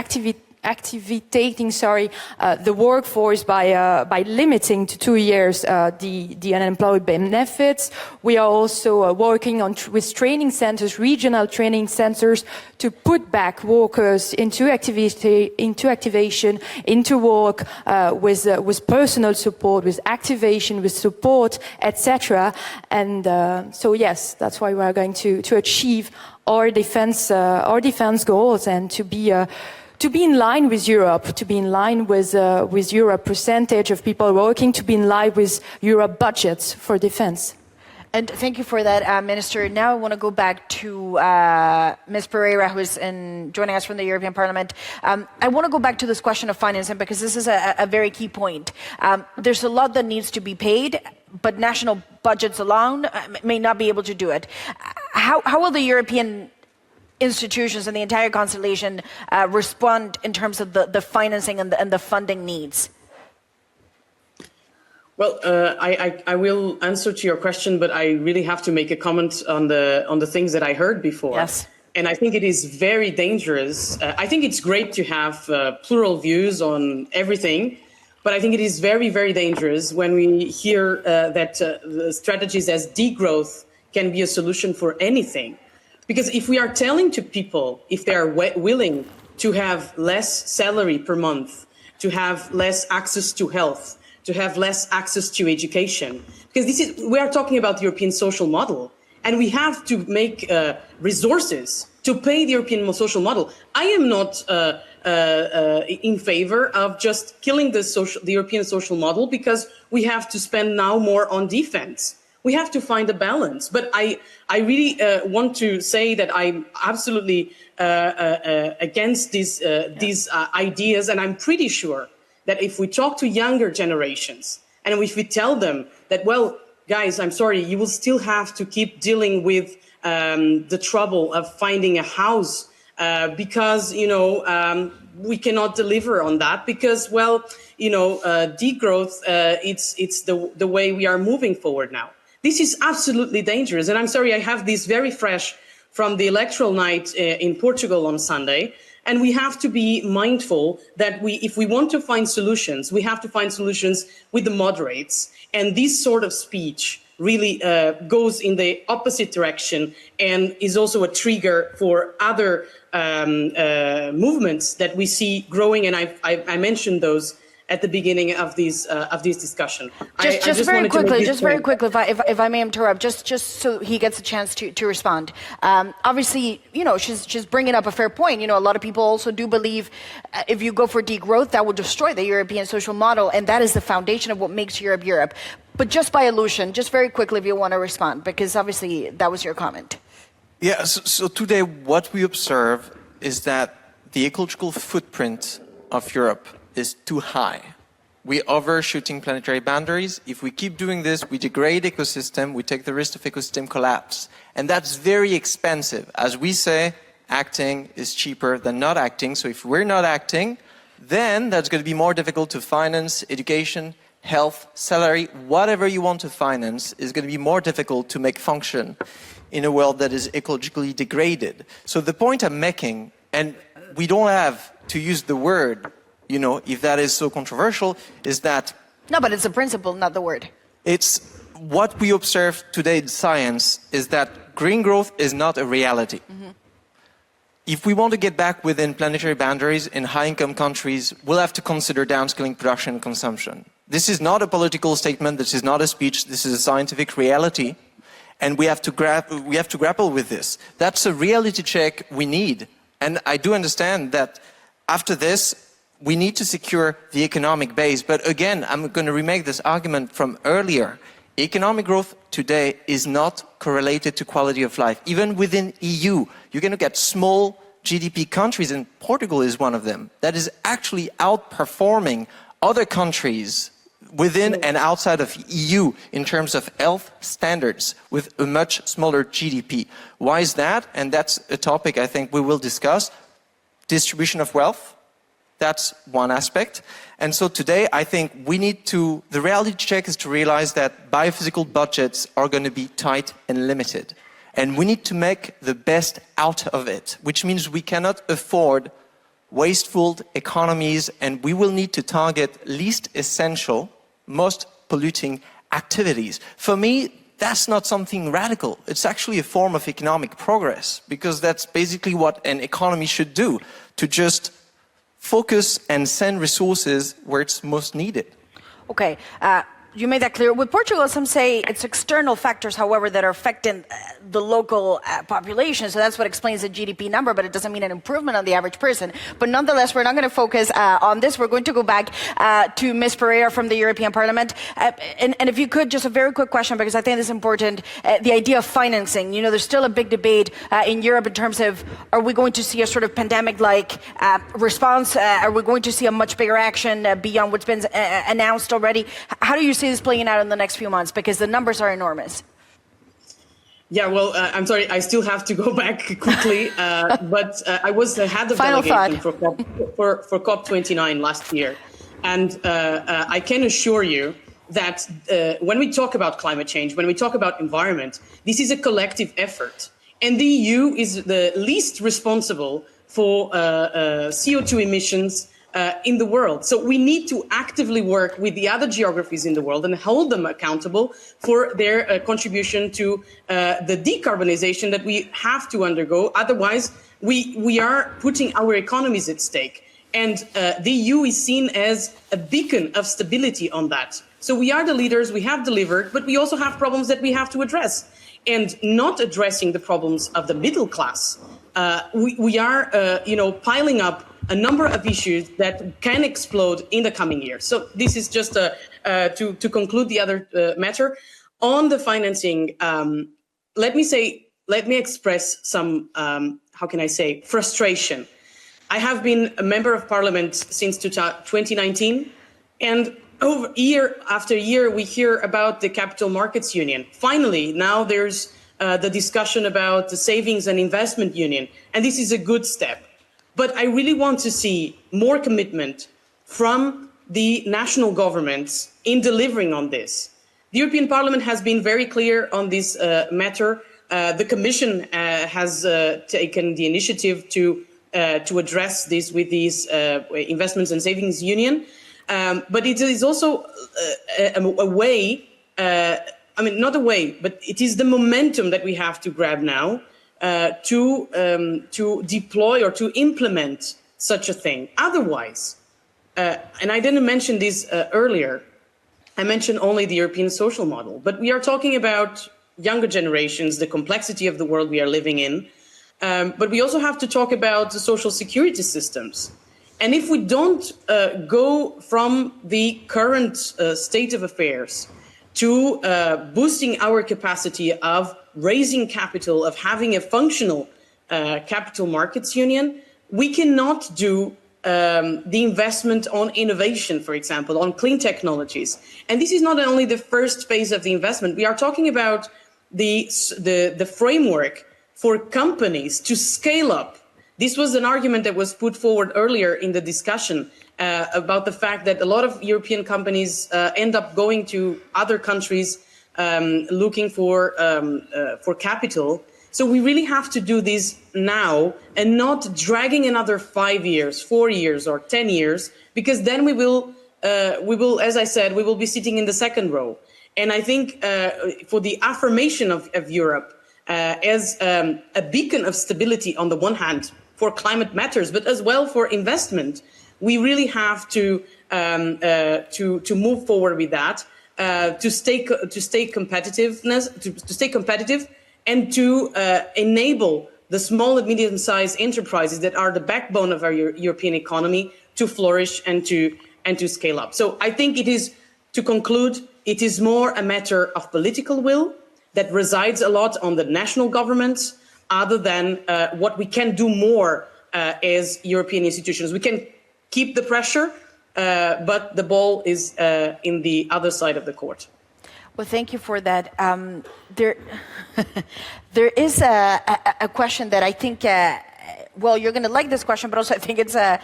the workforce by limiting to 2 years the unemployed benefits. We are also working on with training centers, regional training centers, to put back workers into activation, into work with personal support, with activation, with support, etc. And so yes, that's why we are going to achieve our defense goals, and to be in line with Europe, to be in line with Europe percentage of people working, to be in line with Europe budgets for defense. And thank you for that, Minister. Now I want to go back to Ms. Pereira, who is joining us from the European Parliament. I want to go back to this question of financing, because this is a very key point. There's a lot that needs to be paid, but national budgets alone may not be able to do it. How will the European institutions and the entire constellation respond in terms of the financing and the funding needs? Well, I will answer to your question, but I really have to make a comment on the things that I heard before. Yes. And I think it is very dangerous. I think it's great to have plural views on everything, but I think it is very, very dangerous when we hear that the strategies as degrowth can be a solution for anything. Because if we are telling to people, if they are willing to have less salary per month, to have less access to health, to have less access to education, because we are talking about the European social model, and we have to make resources to pay the European social model. I am not in favor of just killing the European social model because we have to spend now more on defense. We have to find a balance. But I really want to say that I'm absolutely against these ideas, and I'm pretty sure that if we talk to younger generations and if we tell them that, well, guys, I'm sorry, you will still have to keep dealing with the trouble of finding a house because, we cannot deliver on that because, well, degrowth, it's the way we are moving forward now. This is absolutely dangerous. And I'm sorry, I have this very fresh from the electoral night in Portugal on Sunday. And we have to be mindful that if we want to find solutions, we have to find solutions with the moderates. And this sort of speech really goes in the opposite direction and is also a trigger for other movements that we see growing. And I mentioned those at the beginning of this discussion. Just very quickly, if I may interrupt, just so he gets a chance to respond. Obviously, she's bringing up a fair point. A lot of people also do believe if you go for degrowth, that will destroy the European social model, and that is the foundation of what makes Europe Europe. But just by allusion, just very quickly, if you want to respond, because obviously that was your comment. Yeah. So today, what we observe is that the ecological footprint of Europe is too high. We overshooting planetary boundaries. If we keep doing this, we degrade ecosystem, we take the risk of ecosystem collapse. And that's very expensive. As we say, acting is cheaper than not acting. So if we're not acting, then that's going to be more difficult to finance education, health, salary, whatever you want to finance is going to be more difficult to make function in a world that is ecologically degraded. So the point I'm making, and we don't have to use the word, you know, if that is so controversial, is that... No, but it's a principle, not the word. It's what we observe today in science is that green growth is not a reality. If we want to get back within planetary boundaries in high-income countries, we'll have to consider downscaling production and consumption. This is not a political statement, this is not a speech, this is a scientific reality, and we have to grapple with this. That's a reality check we need. And I do understand that after this, we need to secure the economic base. But again, I'm going to remake this argument from earlier. Economic growth today is not correlated to quality of life. Even within EU, you're going to get small GDP countries, and Portugal is one of them, that is actually outperforming other countries within and outside of EU in terms of health standards with a much smaller GDP. Why is that? And that's a topic I think we will discuss. Distribution of wealth. That's one aspect. And so today, I think we need to, the reality check is to realize that biophysical budgets are going to be tight and limited. And we need to make the best out of it, which means we cannot afford wasteful economies, and we will need to target least essential, most polluting activities. For me, that's not something radical. It's actually a form of economic progress, because that's basically what an economy should do, to just focus and send resources where it's most needed. Okay, you made that clear. With Portugal, some say it's external factors, however, that are affecting the local population. So that's what explains the GDP number, but it doesn't mean an improvement on the average person. But nonetheless, we're not going to focus on this. We're going to go back to Ms. Pereira from the European Parliament. And if you could, just a very quick question, because I think this is important, the idea of financing. You know, there's still a big debate in Europe in terms of, are we going to see a sort of pandemic-like response? Are we going to see a much bigger action beyond what's been announced already? How do you see this playing out in the next few months? Because the numbers are enormous. Yeah, well, I'm sorry, I still have to go back quickly, but I was the head of delegation for COP29 last year. And I can assure you that when we talk about climate change, when we talk about environment, this is a collective effort. And the EU is the least responsible for CO2 emissions in the world. So we need to actively work with the other geographies in the world and hold them accountable for their contribution to the decarbonization that we have to undergo. Otherwise, we are putting our economies at stake. And the EU is seen as a beacon of stability on that. So we are the leaders, we have delivered, but we also have problems that we have to address. And not addressing the problems of the middle class, we are piling up a number of issues that can explode in the coming years. So this is just to conclude the other matter. On the financing, let me express some, frustration. I have been a member of parliament since 2019, and year after year, we hear about the Capital Markets Union. Finally, now there's the discussion about the Savings and Investment Union, and this is a good step. But I really want to see more commitment from the national governments in delivering on this. The European Parliament has been very clear on this matter. The Commission has taken the initiative to address this with these Investments and Savings Union. But it is also a way, not a way, but it is the momentum that we have to grab now to deploy or to implement such a thing. Otherwise, and I didn't mention this earlier, I mentioned only the European social model, but we are talking about younger generations, the complexity of the world we are living in, but we also have to talk about the social security systems. And if we don't go from the current state of affairs to boosting our capacity of raising capital, of having a functional capital markets union, we cannot do the investment on innovation, for example, on clean technologies. And this is not only the first phase of the investment. We are talking about the framework for companies to scale up. This was an argument that was put forward earlier in the discussion about the fact that a lot of European companies end up going to other countries looking for capital. So we really have to do this now and not dragging another 5 years, 4 years, or 10 years, because then we will, as I said, we will be sitting in the second row. And I think for the affirmation of Europe as a beacon of stability on the one hand for climate matters, but as well for investment, we really have to move forward with that, to stay competitive, and to enable the small and medium-sized enterprises that are the backbone of our European economy to flourish and to scale up. So I think it is, to conclude, it is more a matter of political will that resides a lot on the national governments, other than what we can do more as European institutions. We can keep the pressure, but the ball is in the other side of the court. Well, thank you for that. There is a question that I think, well, you're going to like this question, but also I think it's a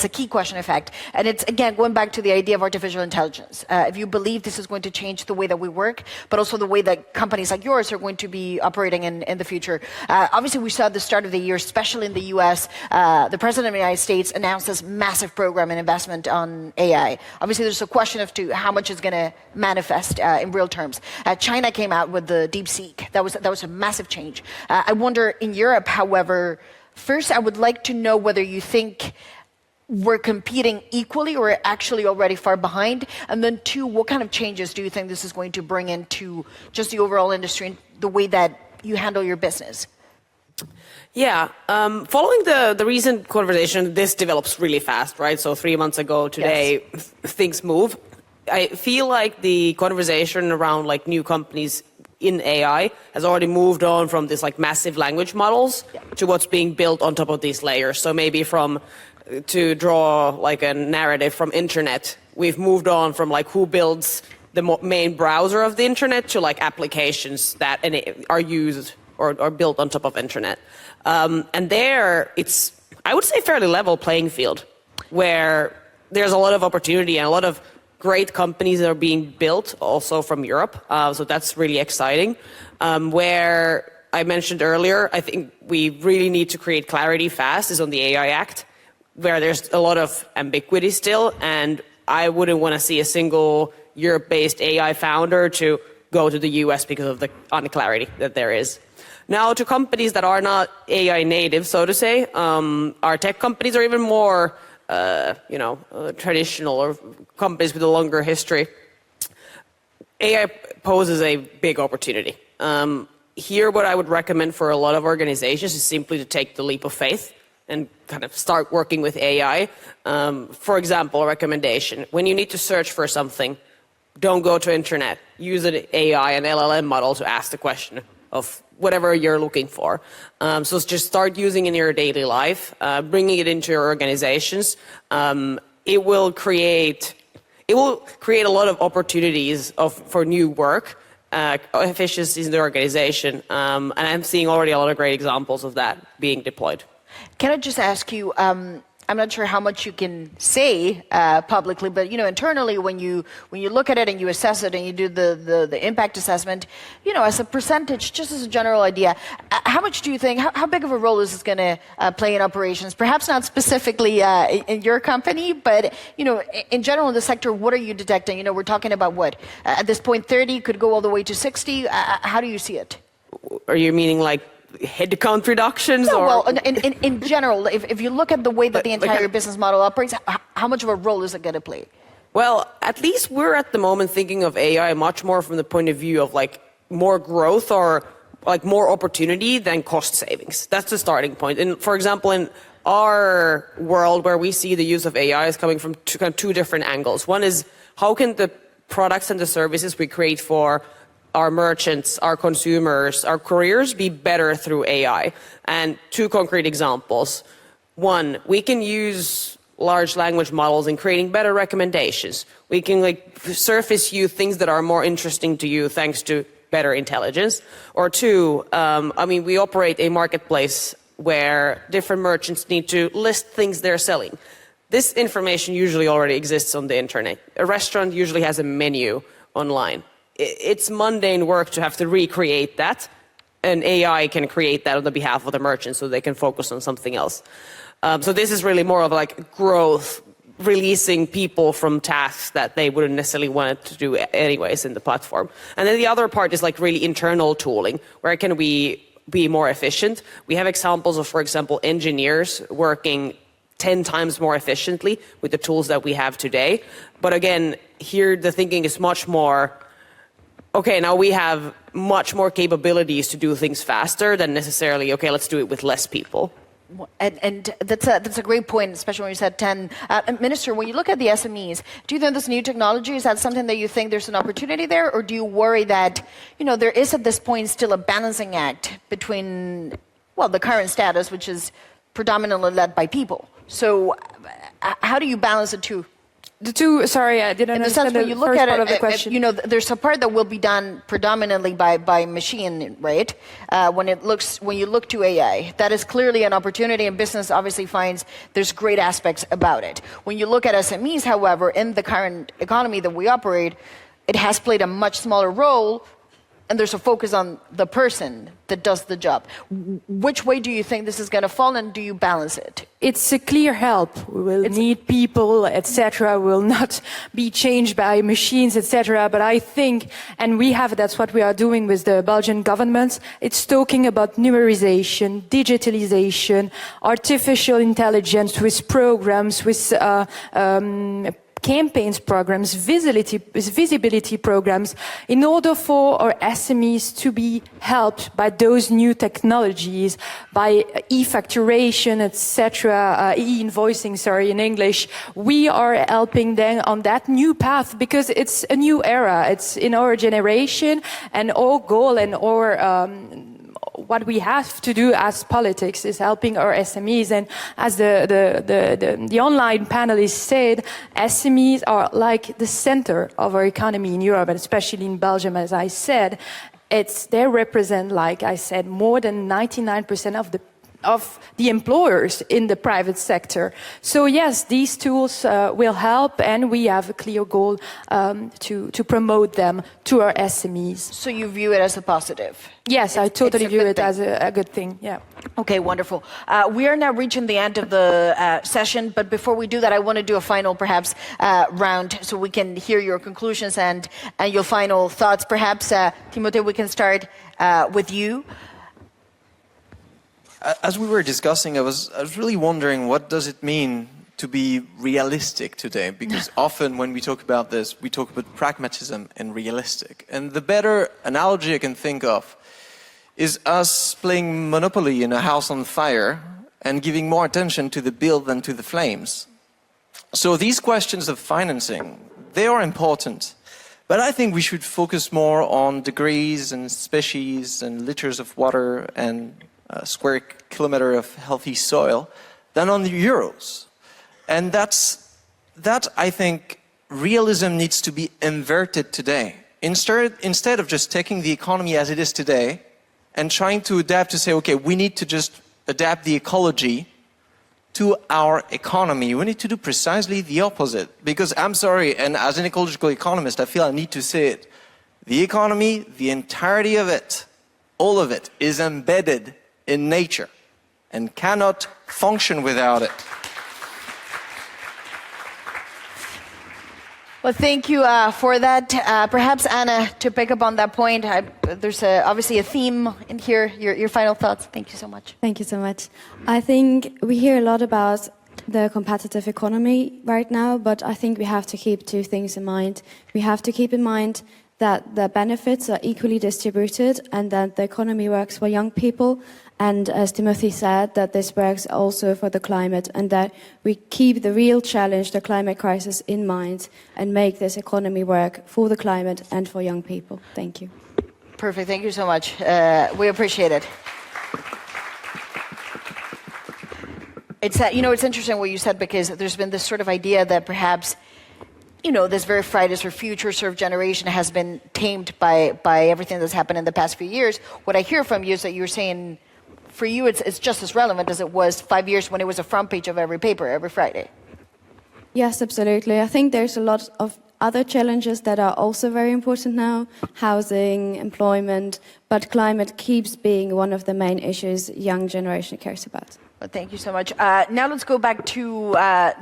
key question, in fact. And it's, again, going back to the idea of artificial intelligence. If you believe this is going to change the way that we work, but also the way that companies like yours are going to be operating in the future. Obviously, we saw at the start of the year, especially in the US, the President of the United States announced this massive program in investment on AI. Obviously, there's a question as to how much is going to manifest in real terms. China came out with the DeepSeek. That was a massive change. I wonder, in Europe, however, first, I would like to know whether you think we're competing equally or actually already far behind. And then two, what kind of changes do you think this is going to bring into just the overall industry and the way that you handle your business? Yeah, following the recent conversation, this develops really fast, right? So 3 months ago today, yes, things move. I feel like the conversation around like new companies in AI has already moved on from this like massive language models to what's being built on top of these layers. So maybe to draw like a narrative from internet, we've moved on from like who builds the main browser of the internet to like applications that are used or built on top of internet. And there it's, I would say, fairly level playing field, where there's a lot of opportunity and a lot of great companies that are being built also from Europe. So that's really exciting. Where I mentioned earlier, I think we really need to create clarity fast is on the AI Act, where there's a lot of ambiguity still. And I wouldn't want to see a single Europe-based AI founder to go to the US because of the unclarity that there is. Now, to companies that are not AI native, so to say, our tech companies are even more traditional, or companies with a longer history. AI poses a big opportunity. Here, what I would recommend for a lot of organizations is simply to take the leap of faith and kind of start working with AI. For example, a recommendation: when you need to search for something, don't go to internet. Use an AI, an LLM model, to ask the question of whatever you're looking for. So just start using it in your daily life, bringing it into your organizations. It will create a lot of opportunities for new work, efficiencies in the organization. And I'm seeing already a lot of great examples of that being deployed. Can I just ask you, I'm not sure how much you can say publicly, but internally, when you look at it and you assess it and you do the impact assessment, as a percentage, just as a general idea, how much do you think? How big of a role is this going to play in operations? Perhaps not specifically in your company, but in general in the sector, what are you detecting? We're talking about what at this point 30 could go all the way to 60. How do you see it? Are you meaning like headcount reductions? No, or? well, in general, if you look at the way that the entire business model operates, how much of a role is it going to play? Well, at least we're at the moment thinking of AI much more from the point of view of like more growth or like more opportunity than cost savings. That's the starting point. And for example, in our world, where we see the use of AI is coming from two different angles. One is, how can the products and the services we create for our merchants, our consumers, our couriers be better through AI? And two concrete examples. One, we can use large language models in creating better recommendations. We can surface you things that are more interesting to you thanks to better intelligence. Or two, we operate a marketplace where different merchants need to list things they're selling. This information usually already exists on the internet. A restaurant usually has a menu online. it's mundane work to have to recreate that, and AI can create that on the behalf of the merchant so they can focus on something else. So this is really more of like growth, releasing people from tasks that they wouldn't necessarily want to do anyways in the platform. And then the other part is like really internal tooling. Where can we be more efficient? We have examples of, for example, engineers working 10 times more efficiently with the tools that we have today. But again, here the thinking is much more, okay, now we have much more capabilities to do things faster than necessarily, okay, let's do it with less people. And that's a great point, especially when you said 10. Minister, when you look at the SMEs, do you think this new technology, is that something that you think there's an opportunity there? Or do you worry that, there is at this point still a balancing act between, the current status, which is predominantly led by people? So how do you balance the two? The two, sorry, I didn't understand the first part of the question. There's a part that will be done predominantly by machine, right? When you look to AI, that is clearly an opportunity, and business obviously finds there's great aspects about it. When you look at SMEs, however, in the current economy that we operate, it has played a much smaller role, and there's a focus on the person that does the job. Which way do you think this is going to fall, and do you balance it? It's a clear help. We will need people, etc. Will not be changed by machines, etc. But I think, and that's what we are doing with the Belgian government, it's talking about numerization, digitalization, artificial intelligence with programs, with campaigns programs, visibility programs, in order for our SMEs to be helped by those new technologies, by e-facturation, etc., e-invoicing, in English. We are helping them on that new path because it's a new era. It's in our generation, and our goal and our what we have to do as politics is helping our SMEs. And as the online panelists said, SMEs are like the center of our economy in Europe, and especially in Belgium, as I said. They represent, like I said, more than 99% of the employers in the private sector. So yes, these tools will help, and we have a clear goal to promote them to our SMEs. So you view it as a positive? Yes, I totally view it as a good thing, yeah. Okay, wonderful. We are now reaching the end of the session, but before we do that, I want to do a final, perhaps, round so we can hear your conclusions and your final thoughts. Perhaps, Timothée, we can start with you. As we were discussing, I was really wondering, what does it mean to be realistic today? Because often when we talk about this, we talk about pragmatism and realistic. And the better analogy I can think of is us playing Monopoly in a house on fire and giving more attention to the bill than to the flames. So these questions of financing, they are important. But I think we should focus more on degrees and species and liters of water and square kilometer of healthy soil than on the euros. And that I think realism needs to be inverted today. Instead of just taking the economy as it is today and trying to adapt to say, okay, we need to just adapt the ecology to our economy. We need to do precisely the opposite. Because I'm sorry, and as an ecological economist, I feel I need to say it. The economy, the entirety of it, all of it, is embedded in nature and cannot function without it. Well, thank you for that. Perhaps, Anna, to pick up on that point, there's obviously a theme in here. Your final thoughts. Thank you so much. Thank you so much. I think we hear a lot about the competitive economy right now, but I think we have to keep two things in mind. We have to keep in mind that the benefits are equally distributed and that the economy works for young people. And as Timothy said, that this works also for the climate, and that we keep the real challenge, the climate crisis, in mind and make this economy work for the climate and for young people. Thank you. Perfect. Thank you so much. We appreciate it. It's it's interesting what you said, because there's been this sort of idea that perhaps this very Fridays for Future sort of generation has been tamed by everything that's happened in the past few years. What I hear from you is that you're saying, for you, it's just as relevant as it was 5 years when it was a front page of every paper every Friday. Yes, absolutely. I think there's a lot of other challenges that are also very important now, housing, employment, but climate keeps being one of the main issues young generation cares about. Well, thank you so much. Now let's go back to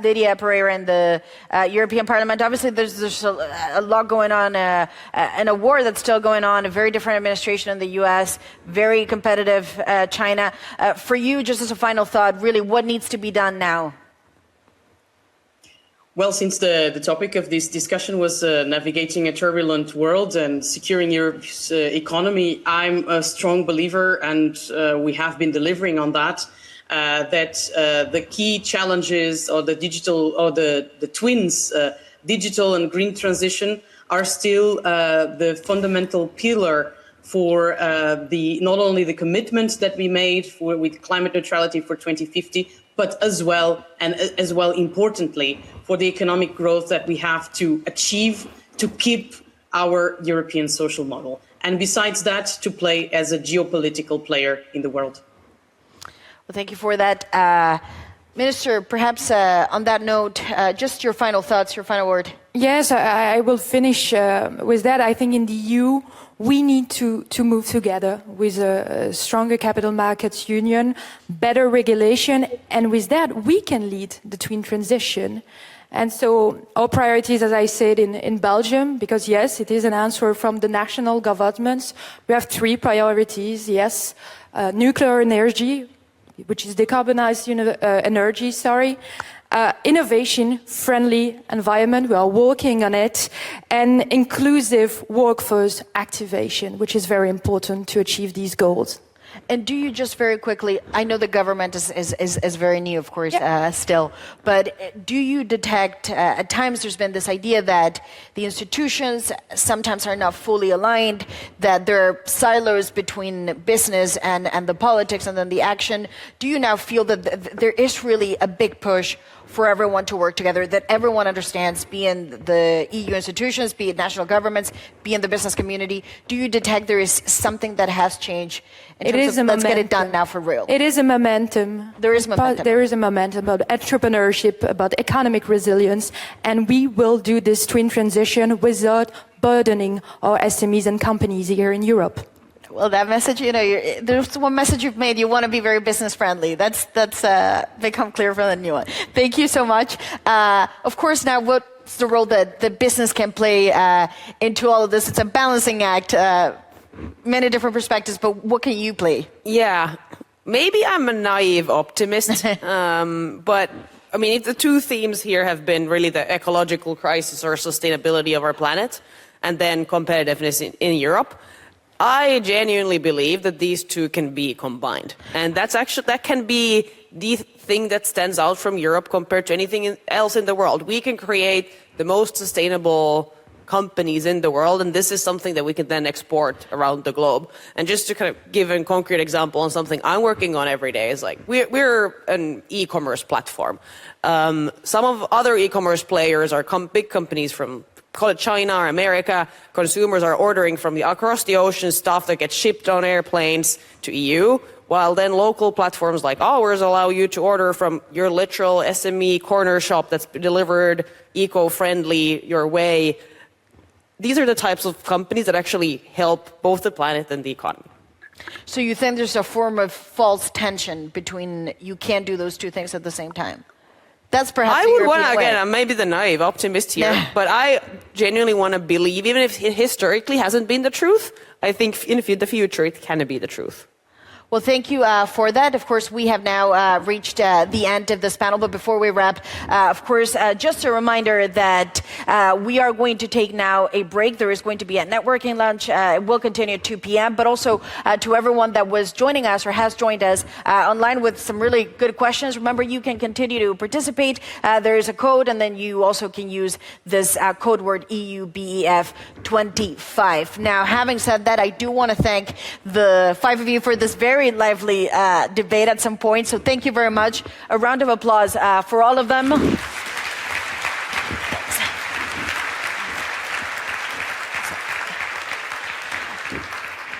Lydia Pereira in the European Parliament. Obviously, there's a lot going on, and a war that's still going on, a very different administration in the U.S., very competitive China. For you, just as a final thought, really, what needs to be done now? Well, since the topic of this discussion was navigating a turbulent world and securing Europe's economy, I'm a strong believer, and we have been delivering on that, that the key challenges or the digital or the twins, digital and green transition, are still the fundamental pillar for not only the commitments that we made with climate neutrality for 2050, but as well importantly for the economic growth that we have to achieve to keep our European social model, and besides that, to play as a geopolitical player in the world. Well, thank you for that. Minister, perhaps on that note, just your final thoughts, your final word. Yes, I will finish with that. I think in the EU, we need to move together with a stronger capital markets union, better regulation, and with that, we can lead the twin transition. And so our priorities, as I said, in Belgium, because yes, it is an answer from the national governments. We have 3 priorities, yes. Nuclear energy, which is decarbonized energy, innovation-friendly environment, we are working on it, and inclusive workforce activation, which is very important to achieve these goals. And do you just very quickly, I know the government is very new, of course, still, but do you detect, at times there's been this idea that the institutions sometimes are not fully aligned, that there are silos between business and the politics and then the action. Do you now feel that there is really a big push for everyone to work together, that everyone understands, be in the EU institutions, be it national governments, be in the business community? Do you detect there is something that has changed in terms of let's get it done now for real? It is a momentum. There is momentum. But there is a momentum about entrepreneurship, about economic resilience, and we will do this twin transition without burdening our SMEs and companies here in Europe. Well, that message, there's one message you've made. You want to be very business friendly. That's become clear from the new one. Thank you so much. Of course, now what's the role that the business can play into all of this? It's a balancing act, many different perspectives, but what can you play? Yeah, maybe I'm a naive optimist, but I mean, the 2 themes here have been really the ecological crisis or sustainability of our planet, and then competitiveness in Europe. I genuinely believe that these 2 can be combined. And that can be the thing that stands out from Europe compared to anything else in the world. We can create the most sustainable companies in the world, and this is something that we can then export around the globe. And just to kind of give a concrete example on something I'm working on every day is like, we're an e-commerce platform. Some of other e-commerce players are big companies from, call it China or America. Consumers are ordering from across the ocean stuff that gets shipped on airplanes to EU, while then local platforms like ours allow you to order from your literal SME corner shop that's delivered eco-friendly your way. These are the types of companies that actually help both the planet and the economy. So you think there's a form of false tension between you can't do those 2 things at the same time? That's perhaps I would want to, again, I'm maybe the naive optimist here, but I genuinely want to believe, even if it historically hasn't been the truth, I think in the future it can be the truth. Well, thank you for that. Of course, we have now reached the end of this panel. But before we wrap, of course, just a reminder that we are going to take now a break. There is going to be a networking lunch. It will continue at 2 p.m. But also to everyone that was joining us or has joined us online with some really good questions. Remember, you can continue to participate. There is a code, and then you also can use this code word EUBEF25. Now, having said that, I do want to thank the 5 of you for this very lively debate at some point. So thank you very much. A round of applause for all of them.